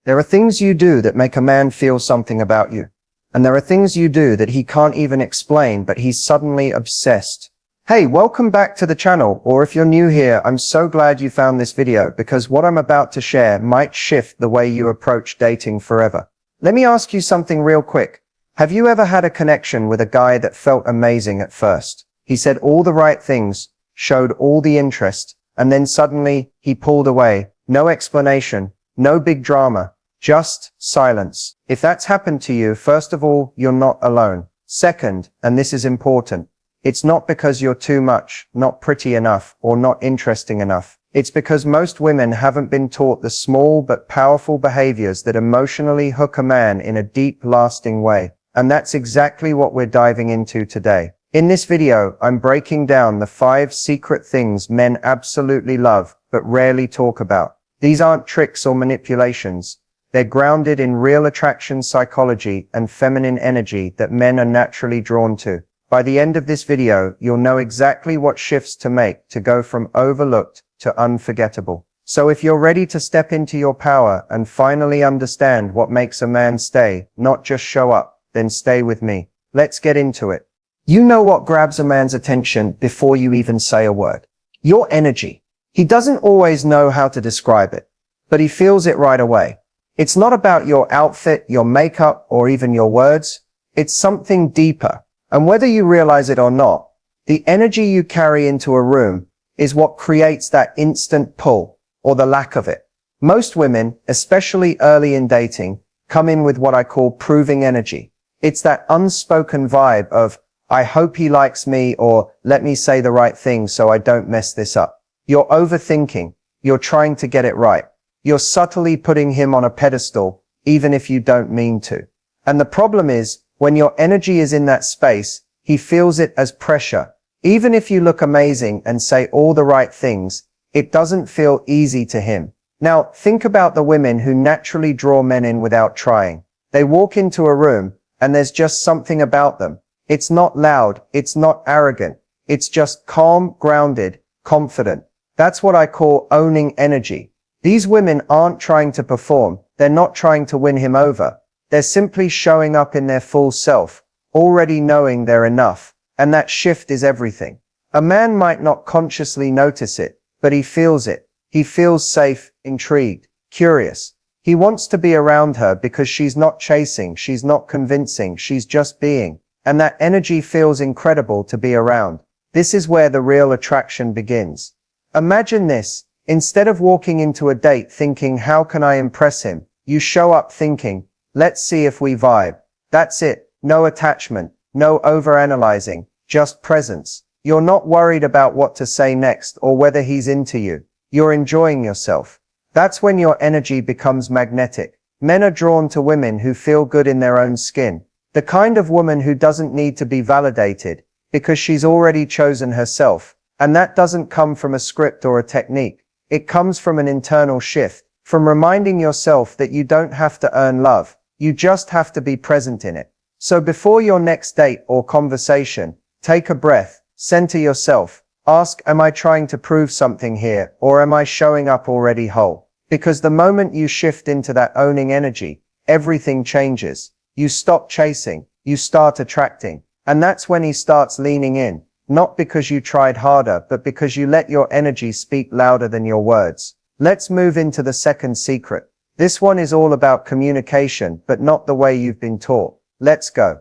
There are things you do that make a man feel something about you. And there are things you do that he can't even explain, but he's suddenly obsessed. Hey, welcome back to the channel, or if you're new here, I'm so glad you found this video because what I'm about to share might shift the way you approach dating forever. Let me ask you something real quick. Have you ever had a connection with a guy that felt amazing at first? He said all the right things, showed all the interest, and then suddenly he pulled away. No explanation, no big drama, just silence. If that's happened to you, first of all, you're not alone. Second, and this is important, it's not because you're too much, not pretty enough, or not interesting enough. It's because most women haven't been taught the small but powerful behaviors that emotionally hook a man in a deep, lasting way. And that's exactly what we're diving into today. In this video, I'm breaking down the 5 secret things men absolutely love, but rarely talk about. These aren't tricks or manipulations. They're grounded in real attraction psychology and feminine energy that men are naturally drawn to. By the end of this video, you'll know exactly what shifts to make to go from overlooked to unforgettable. So if you're ready to step into your power and finally understand what makes a man stay, not just show up, then stay with me. Let's get into it. You know what grabs a man's attention before you even say a word? Your energy. He doesn't always know how to describe it, but he feels it right away. It's not about your outfit, your makeup, or even your words. It's something deeper. And whether you realize it or not, the energy you carry into a room is what creates that instant pull, or the lack of it. Most women, especially early in dating, come in with what I call proving energy. It's that unspoken vibe of, I hope he likes me, or let me say the right thing so I don't mess this up. You're overthinking. You're trying to get it right. You're subtly putting him on a pedestal, even if you don't mean to. And the problem is, when your energy is in that space, he feels it as pressure. Even if you look amazing and say all the right things, it doesn't feel easy to him. Now, think about the women who naturally draw men in without trying. They walk into a room, and there's just something about them. It's not loud, it's not arrogant. It's just calm, grounded, confident. That's what I call owning energy. These women aren't trying to perform. They're not trying to win him over. They're simply showing up in their full self, already knowing they're enough. And that shift is everything. A man might not consciously notice it, but he feels it. He feels safe, intrigued, curious. He wants to be around her because she's not chasing, she's not convincing, she's just being. And that energy feels incredible to be around. This is where the real attraction begins. Imagine this. Instead of walking into a date thinking, how can I impress him? You show up thinking, let's see if we vibe. That's it. No attachment, no overanalyzing, just presence. You're not worried about what to say next or whether he's into you. You're enjoying yourself. That's when your energy becomes magnetic. Men are drawn to women who feel good in their own skin. The kind of woman who doesn't need to be validated because she's already chosen herself. And that doesn't come from a script or a technique. It comes from an internal shift, from reminding yourself that you don't have to earn love. You just have to be present in it. So before your next date or conversation, take a breath, center yourself, ask, am I trying to prove something here, or am I showing up already whole? Because the moment you shift into that owning energy, everything changes. You stop chasing, you start attracting. And that's when he starts leaning in. Not because you tried harder, but because you let your energy speak louder than your words. Let's move into the second secret. This one is all about communication, but not the way you've been taught. Let's go.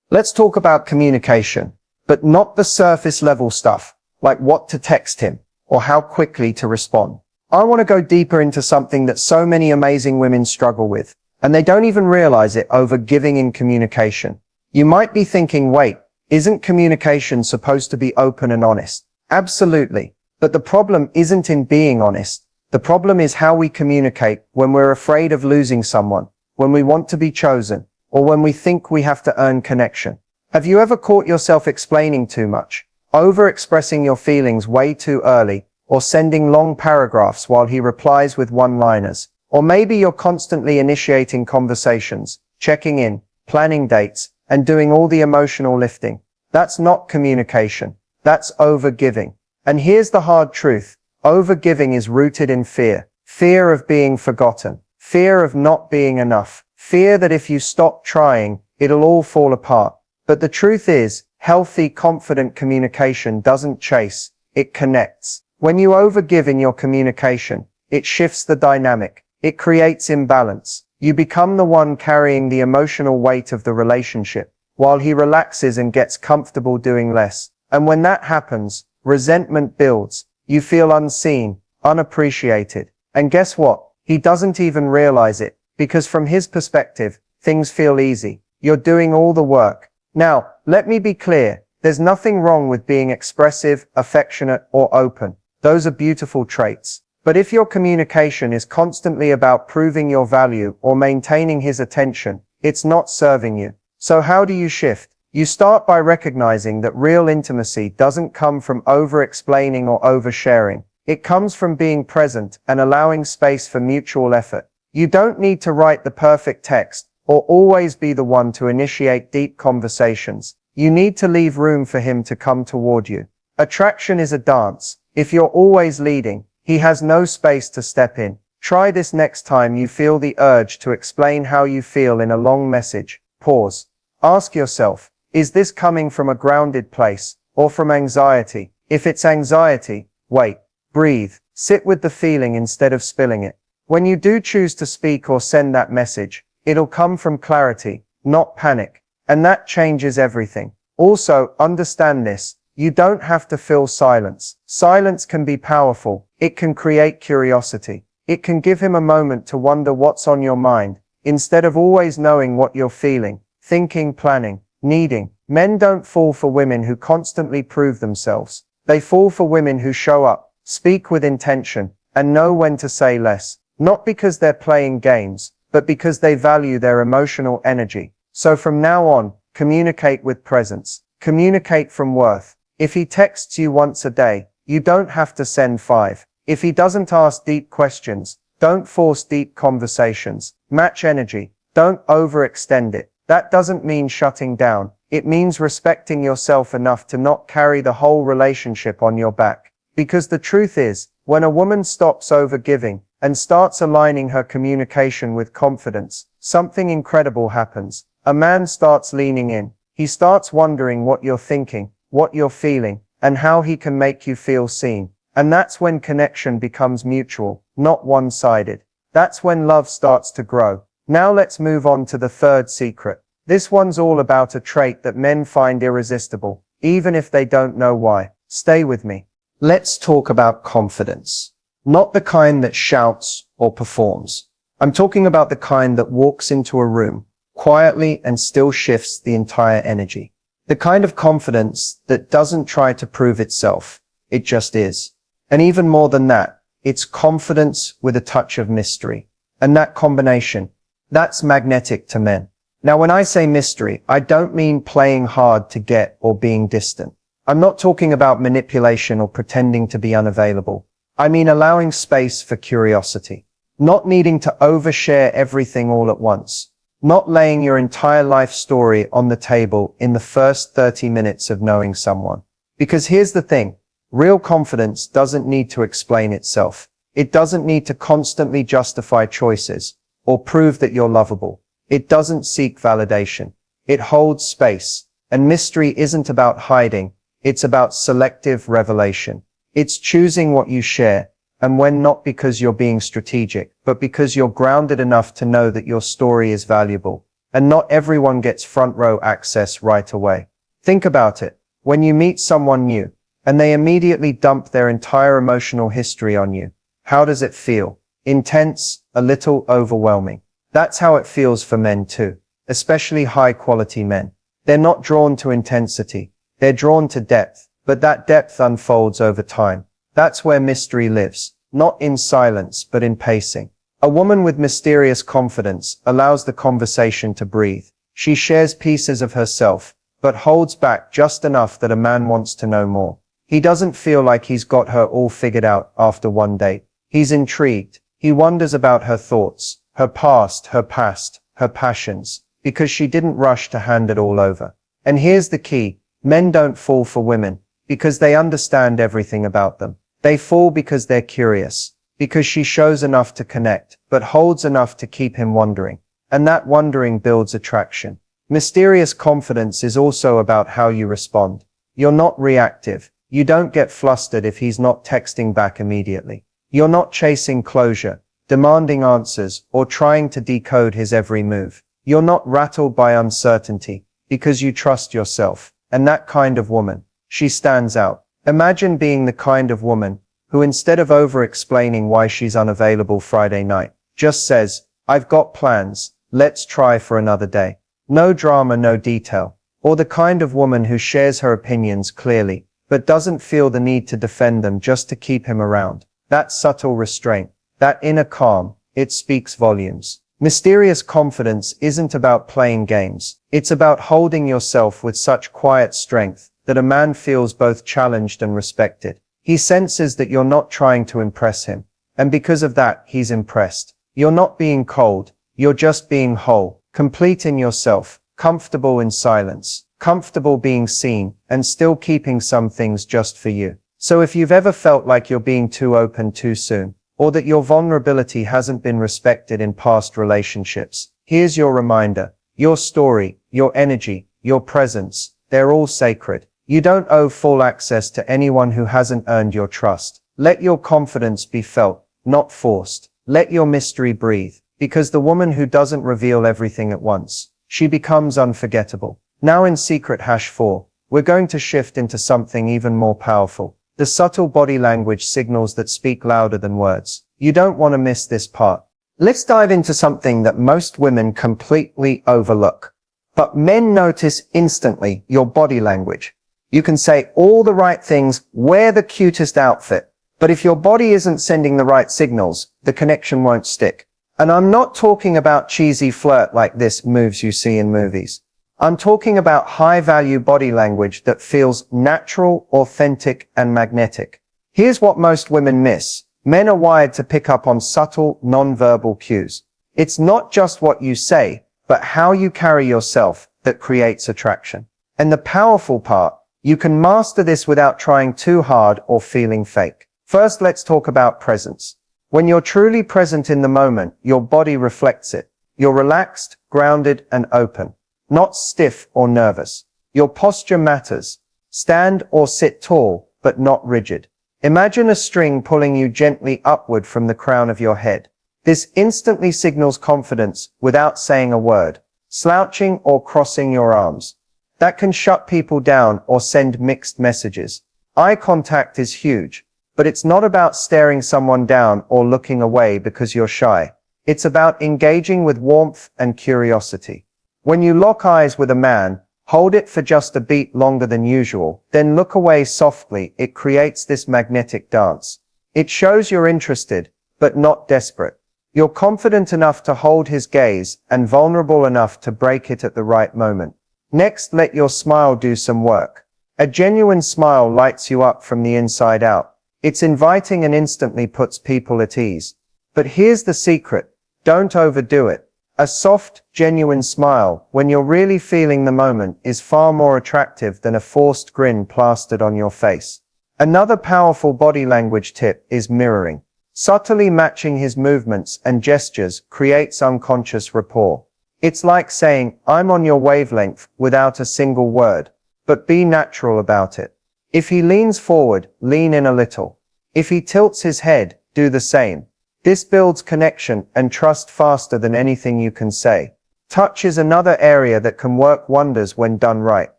Let's talk about communication, but not the surface level stuff, like what to text him, or how quickly to respond. I want to go deeper into something that so many amazing women struggle with, and they don't even realize it: overgiving in communication. You might be thinking, wait, isn't communication supposed to be open and honest? Absolutely. But the problem isn't in being honest. The problem is how we communicate when we're afraid of losing someone, when we want to be chosen, or when we think we have to earn connection. Have you ever caught yourself explaining too much, over-expressing your feelings way too early, or sending long paragraphs while he replies with one-liners? Or maybe you're constantly initiating conversations, checking in, planning dates, and doing all the emotional lifting. That's not communication. That's overgiving. And here's the hard truth. Overgiving is rooted in fear. Fear of being forgotten. fear of not being enough, fear that if you stop trying, it'll all fall apart. But the truth is, healthy, confident communication doesn't chase, it connects. When you overgive in your communication, it shifts the dynamic. It creates imbalance. You become the one carrying the emotional weight of the relationship, while he relaxes and gets comfortable doing less. And when that happens, resentment builds. You feel unseen, unappreciated. And guess what? He doesn't even realize it, because from his perspective, things feel easy. You're doing all the work. Now, let me be clear. There's nothing wrong with being expressive, affectionate, or open. Those are beautiful traits. But if your communication is constantly about proving your value or maintaining his attention, it's not serving you. So how do you shift? You start by recognizing that real intimacy doesn't come from over-explaining or oversharing. It comes from being present and allowing space for mutual effort. You don't need to write the perfect text or always be the one to initiate deep conversations. You need to leave room for him to come toward you. Attraction is a dance. If you're always leading, he has no space to step in. Try this next time you feel the urge to explain how you feel in a long message. Pause. Ask yourself, is this coming from a grounded place or from anxiety? If it's anxiety, wait, breathe, sit with the feeling instead of spilling it. When you do choose to speak or send that message, it'll come from clarity, not panic. And that changes everything. Also, understand this. You don't have to fill silence. Silence can be powerful. It can create curiosity. It can give him a moment to wonder what's on your mind, instead of always knowing what you're feeling, thinking, planning, needing. Men don't fall for women who constantly prove themselves. They fall for women who show up, speak with intention, and know when to say less. Not because they're playing games, but because they value their emotional energy. So from now on, communicate with presence. Communicate from worth. If he texts you once a day, you don't have to send 5. If he doesn't ask deep questions, don't force deep conversations. Match energy. Don't overextend it. That doesn't mean shutting down. It means respecting yourself enough to not carry the whole relationship on your back. Because the truth is, when a woman stops overgiving and starts aligning her communication with confidence, something incredible happens. A man starts leaning in. He starts wondering what you're thinking, what you're feeling, and how he can make you feel seen. And that's when connection becomes mutual, not one-sided. That's when love starts to grow. Now let's move on to the third secret. This one's all about a trait that men find irresistible, even if they don't know why. Stay with me. Let's talk about confidence. Not the kind that shouts or performs. I'm talking about the kind that walks into a room quietly and still shifts the entire energy. The kind of confidence that doesn't try to prove itself. It just is. And even more than that, it's confidence with a touch of mystery. And that combination, that's magnetic to men. Now, when I say mystery, I don't mean playing hard to get or being distant. I'm not talking about manipulation or pretending to be unavailable. I mean allowing space for curiosity. Not needing to overshare everything all at once. Not laying your entire life story on the table in the first 30 minutes of knowing someone. Because here's the thing. Real confidence doesn't need to explain itself. It doesn't need to constantly justify choices or prove that you're lovable. It doesn't seek validation. It holds space. And mystery isn't about hiding. It's about selective revelation. It's choosing what you share, and when, not because you're being strategic, but because you're grounded enough to know that your story is valuable. And not everyone gets front row access right away. Think about it. When you meet someone new, and they immediately dump their entire emotional history on you, how does it feel? Intense, a little overwhelming. That's how it feels for men too, especially high-quality men. They're not drawn to intensity. They're drawn to depth, but that depth unfolds over time. That's where mystery lives, not in silence, but in pacing. A woman with mysterious confidence allows the conversation to breathe. She shares pieces of herself, but holds back just enough that a man wants to know more. He doesn't feel like he's got her all figured out after one date. He's intrigued. He wonders about her thoughts, her past, her passions, because she didn't rush to hand it all over. And here's the key. Men don't fall for women because they understand everything about them. They fall because they're curious. because she shows enough to connect, but holds enough to keep him wondering. And that wondering builds attraction. Mysterious confidence is also about how you respond. You're not reactive. You don't get flustered if he's not texting back immediately. You're not chasing closure, demanding answers, or trying to decode his every move. You're not rattled by uncertainty, because you trust yourself. And that kind of woman, she stands out. Imagine being the kind of woman who, instead of over-explaining why she's unavailable Friday night, just says, "I've got plans, let's try for another day." No drama, no detail. Or the kind of woman who shares her opinions clearly, but doesn't feel the need to defend them just to keep him around. That subtle restraint, that inner calm, it speaks volumes. Mysterious confidence isn't about playing games. It's about holding yourself with such quiet strength that a man feels both challenged and respected. He senses that you're not trying to impress him, and because of that, he's impressed. You're not being cold, you're just being whole, complete in yourself, comfortable in silence, comfortable being seen, and still keeping some things just for you. So if you've ever felt like you're being too open too soon, or that your vulnerability hasn't been respected in past relationships, here's your reminder. Your story, your energy, your presence, they're all sacred. You don't owe full access to anyone who hasn't earned your trust. Let your confidence be felt, not forced. Let your mystery breathe, because the woman who doesn't reveal everything at once, she becomes unforgettable. Now in Secret #4, we're going to shift into something even more powerful. The subtle body language signals that speak louder than words. You don't want to miss this part. Let's dive into something that most women completely overlook. But men notice instantly: your body language. You can say all the right things, wear the cutest outfit, but if your body isn't sending the right signals, the connection won't stick. And I'm not talking about cheesy flirt like this moves you see in movies. I'm talking about high-value body language that feels natural, authentic, and magnetic. Here's what most women miss. Men are wired to pick up on subtle, non-verbal cues. It's not just what you say, but how you carry yourself that creates attraction. And the powerful part, you can master this without trying too hard or feeling fake. First, let's talk about presence. When you're truly present in the moment, your body reflects it. You're relaxed, grounded, and open. Not stiff or nervous. Your posture matters. Stand or sit tall, but not rigid. Imagine a string pulling you gently upward from the crown of your head. This instantly signals confidence without saying a word. Slouching or crossing your arms, that can shut people down or send mixed messages. Eye contact is huge, but it's not about staring someone down or looking away because you're shy. It's about engaging with warmth and curiosity. When you lock eyes with a man, hold it for just a beat longer than usual, then look away softly. It creates this magnetic dance. It shows you're interested, but not desperate. You're confident enough to hold his gaze and vulnerable enough to break it at the right moment. Next, let your smile do some work. A genuine smile lights you up from the inside out. It's inviting and instantly puts people at ease. But here's the secret. Don't overdo it. A soft, genuine smile, when you're really feeling the moment, is far more attractive than a forced grin plastered on your face. Another powerful body language tip is mirroring. Subtly matching his movements and gestures creates unconscious rapport. It's like saying, "I'm on your wavelength," without a single word. But be natural about it. If he leans forward, lean in a little. If he tilts his head, do the same. This builds connection and trust faster than anything you can say. Touch is another area that can work wonders when done right.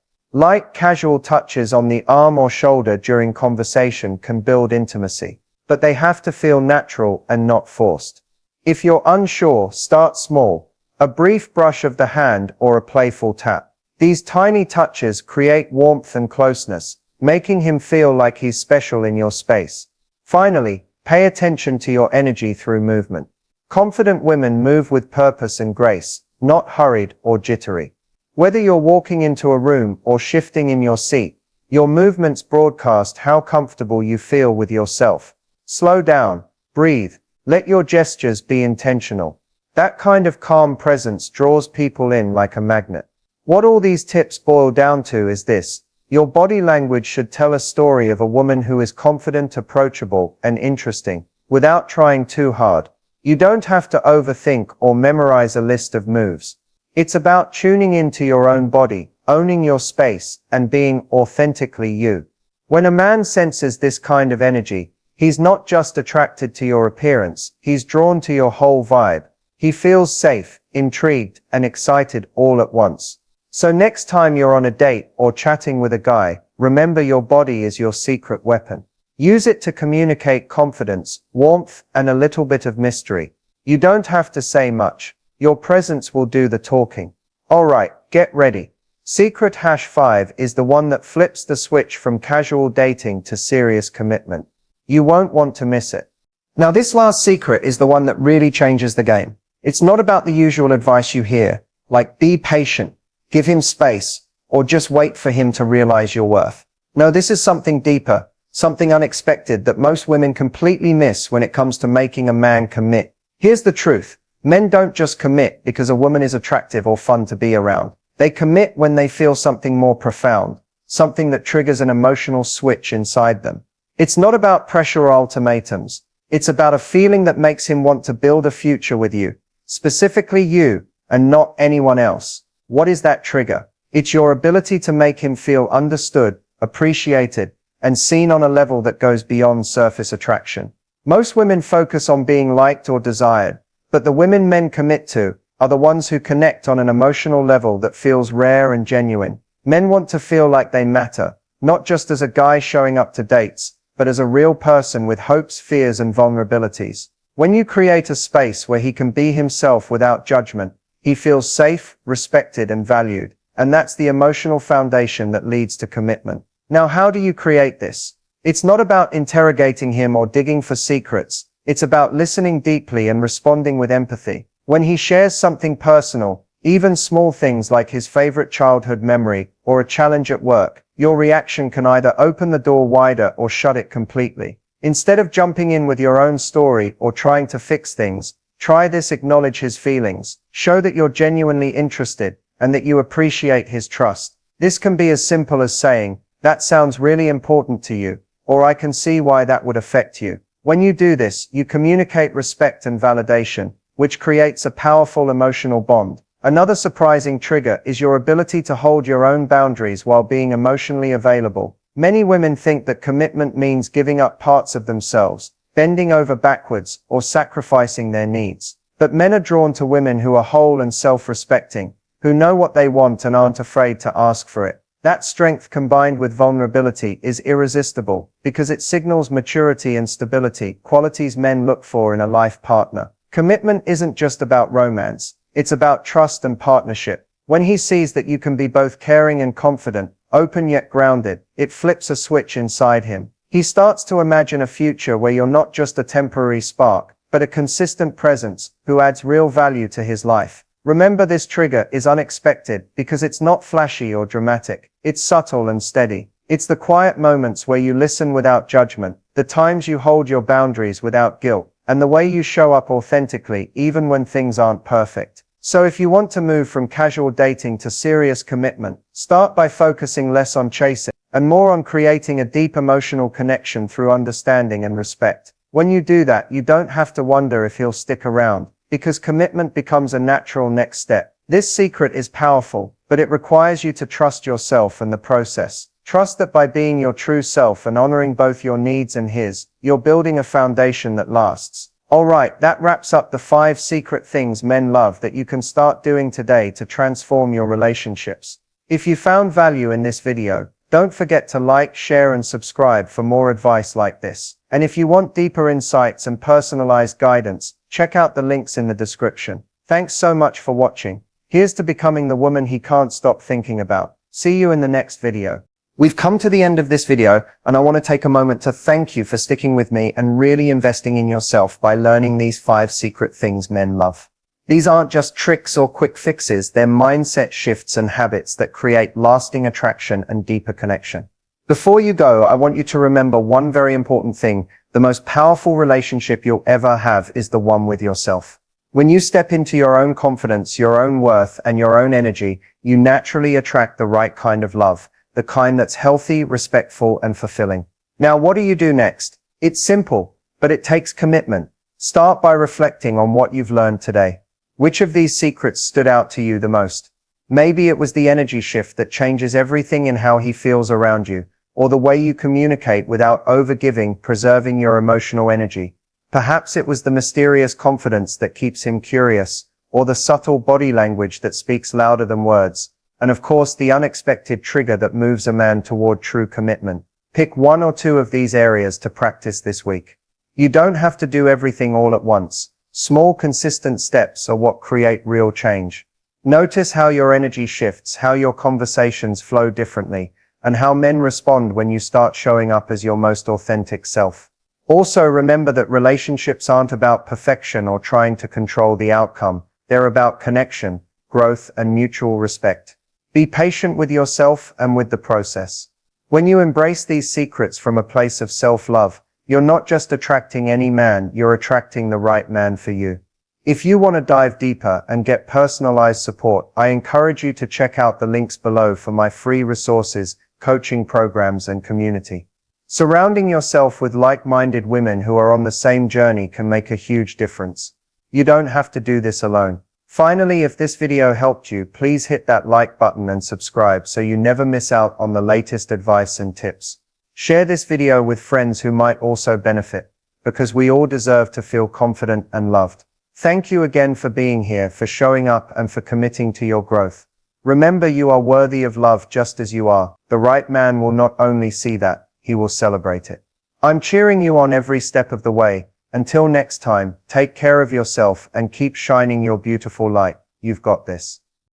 Light, casual touches on the arm or shoulder during conversation can build intimacy, but they have to feel natural and not forced. If you're unsure, start small. A brief brush of the hand or a playful tap. These tiny touches create warmth and closeness, making him feel like he's special in your space. Finally, pay attention to your energy through movement. Confident women move with purpose and grace, not hurried or jittery. Whether you're walking into a room or shifting in your seat, your movements broadcast how comfortable you feel with yourself. Slow down, breathe, let your gestures be intentional. That kind of calm presence draws people in like a magnet. What all these tips boil down to is this: your body language should tell a story of a woman who is confident, approachable, and interesting, without trying too hard. You don't have to overthink or memorize a list of moves. It's about tuning into your own body, owning your space, and being authentically you. When a man senses this kind of energy, he's not just attracted to your appearance, he's drawn to your whole vibe. He feels safe, intrigued, and excited all at once. So next time you're on a date or chatting with a guy, remember your body is your secret weapon. Use it to communicate confidence, warmth, and a little bit of mystery. You don't have to say much. Your presence will do the talking. Alright, get ready. Secret #5 is the one that flips the switch from casual dating to serious commitment. You won't want to miss it. Now this last secret is the one that really changes the game. It's not about the usual advice you hear, like be patient, give him space, or just wait for him to realize your worth. No, this is something deeper, something unexpected that most women completely miss when it comes to making a man commit. Here's the truth. Men don't just commit because a woman is attractive or fun to be around. They commit when they feel something more profound, something that triggers an emotional switch inside them. It's not about pressure or ultimatums. It's about a feeling that makes him want to build a future with you, specifically you, and not anyone else. What is that trigger? It's your ability to make him feel understood, appreciated, and seen on a level that goes beyond surface attraction. Most women focus on being liked or desired, but the women men commit to are the ones who connect on an emotional level that feels rare and genuine. Men want to feel like they matter, not just as a guy showing up to dates, but as a real person with hopes, fears, and vulnerabilities. When you create a space where he can be himself without judgment, he feels safe, respected, and valued. And that's the emotional foundation that leads to commitment. Now, how do you create this? It's not about interrogating him or digging for secrets. It's about listening deeply and responding with empathy. When he shares something personal, even small things like his favorite childhood memory or a challenge at work, your reaction can either open the door wider or shut it completely. Instead of jumping in with your own story or trying to fix things, try this: acknowledge his feelings, show that you're genuinely interested, and that you appreciate his trust. This can be as simple as saying, "That sounds really important to you," or "I can see why that would affect you." When you do this, you communicate respect and validation, which creates a powerful emotional bond. Another surprising trigger is your ability to hold your own boundaries while being emotionally available. Many women think that commitment means giving up parts of themselves, bending over backwards, or sacrificing their needs. But men are drawn to women who are whole and self-respecting, who know what they want and aren't afraid to ask for it. That strength combined with vulnerability is irresistible because it signals maturity and stability, qualities men look for in a life partner. Commitment isn't just about romance. It's about trust and partnership. When he sees that you can be both caring and confident, open yet grounded, it flips a switch inside him. He starts to imagine a future where you're not just a temporary spark, but a consistent presence who adds real value to his life. Remember, this trigger is unexpected because it's not flashy or dramatic. It's subtle and steady. It's the quiet moments where you listen without judgment, the times you hold your boundaries without guilt, and the way you show up authentically even when things aren't perfect. So if you want to move from casual dating to serious commitment, start by focusing less on chasing and more on creating a deep emotional connection through understanding and respect. When you do that, you don't have to wonder if he'll stick around, because commitment becomes a natural next step. This secret is powerful, but it requires you to trust yourself and the process. Trust that by being your true self and honoring both your needs and his, you're building a foundation that lasts. Alright, that wraps up the 5 secret things men love that you can start doing today to transform your relationships. If you found value in this video, don't forget to like, share, and subscribe for more advice like this. And if you want deeper insights and personalized guidance, check out the links in the description. Thanks so much for watching. Here's to becoming the woman he can't stop thinking about. See you in the next video. We've come to the end of this video, and I want to take a moment to thank you for sticking with me and really investing in yourself by learning these 5 secret things men love. These aren't just tricks or quick fixes, they're mindset shifts and habits that create lasting attraction and deeper connection. Before you go, I want you to remember one very important thing. The most powerful relationship you'll ever have is the one with yourself. When you step into your own confidence, your own worth, and your own energy, you naturally attract the right kind of love. The kind that's healthy, respectful, and fulfilling. Now, what do you do next? It's simple. But it takes commitment. Start by reflecting on what you've learned today. Which of these secrets stood out to you the most? Maybe it was the energy shift that changes everything in how he feels around you, or the way you communicate without overgiving, preserving your emotional energy. Perhaps it was the mysterious confidence that keeps him curious, or the subtle body language that speaks louder than words. And of course, the unexpected trigger that moves a man toward true commitment. Pick one or two of these areas to practice this week. You don't have to do everything all at once. Small, consistent steps are what create real change. Notice how your energy shifts, how your conversations flow differently, and how men respond when you start showing up as your most authentic self. Also, remember that relationships aren't about perfection or trying to control the outcome. They're about connection, growth, and mutual respect. Be patient with yourself and with the process. When you embrace these secrets from a place of self-love, you're not just attracting any man, you're attracting the right man for you. If you want to dive deeper and get personalized support, I encourage you to check out the links below for my free resources, coaching programs, and community. Surrounding yourself with like-minded women who are on the same journey can make a huge difference. You don't have to do this alone. Finally, if this video helped you, please hit that like button and subscribe so you never miss out on the latest advice and tips. Share this video with friends who might also benefit, because we all deserve to feel confident and loved. Thank you again for being here, for showing up, and for committing to your growth. Remember, you are worthy of love just as you are. The right man will not only see that, he will celebrate it. I'm cheering you on every step of the way. Until next time, take care of yourself and keep shining your beautiful light. You've got this.